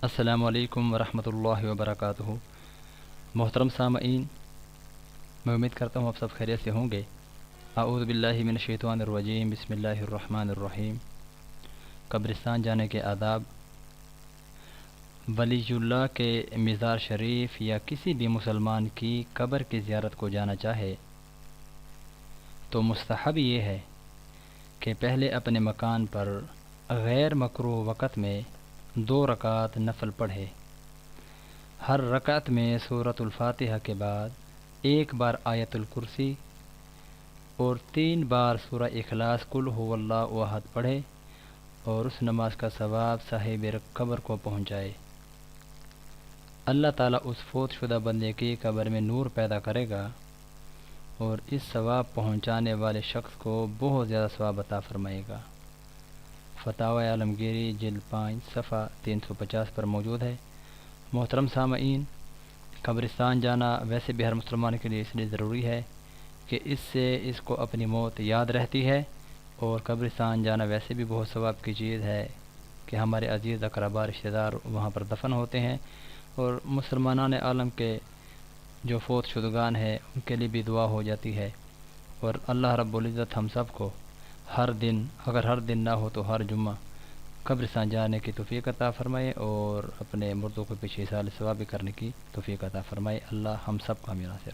السلام علیکم ورحمۃ اللہ وبرکاتہ۔ محترم سامعین، میں امید کرتا ہوں آپ سب خیریت سے ہوں گے۔ اعوذ باللہ من الشیطان الرجیم، بسم اللہ الرحمن الرحیم۔ قبرستان جانے کے آداب۔ ولی اللہ کے مزار شریف یا کسی بھی مسلمان کی قبر کی زیارت کو جانا چاہے تو مستحب یہ ہے کہ پہلے اپنے مکان پر غیر مکروہ وقت میں 2 رکعت نفل پڑھے۔ ہر رکعت میں سورۃ الفاتحہ کے بعد 1 بار آیت الکرسی اور 3 بار سورہ اخلاص قل هو اللہ احد پڑھے اور اس نماز کا ثواب صاحب قبر کو پہنچائے۔ اللہ تعالیٰ اس فوت شدہ بندے کی قبر میں نور پیدا کرے گا اور اس ثواب پہنچانے والے شخص کو بہت زیادہ ثواب عطا فرمائے گا۔ فتاوی عالمگیری جلد 5 صفحہ 350 پر موجود ہے۔ محترم سامعین، قبرستان جانا ویسے بھی ہر مسلمان کے لیے اس لیے ضروری ہے کہ اس سے اس کو اپنی موت یاد رہتی ہے، اور قبرستان جانا ویسے بھی بہت ثواب کی چیز ہے کہ ہمارے عزیز اقربا رشتہ دار وہاں پر دفن ہوتے ہیں، اور مسلمانان عالم کے جو فوت شدگان ہیں ان کے لیے بھی دعا ہو جاتی ہے۔ اور اللہ رب العزت ہم سب کو ہر دن، اگر ہر دن نہ ہو تو ہر جمعہ قبرستان جانے کی توفیق عطا فرمائے اور اپنے مردوں کو پیچھے سال ثواب کرنے کی توفیق عطا فرمائے۔ اللہ ہم سب کا میرا سے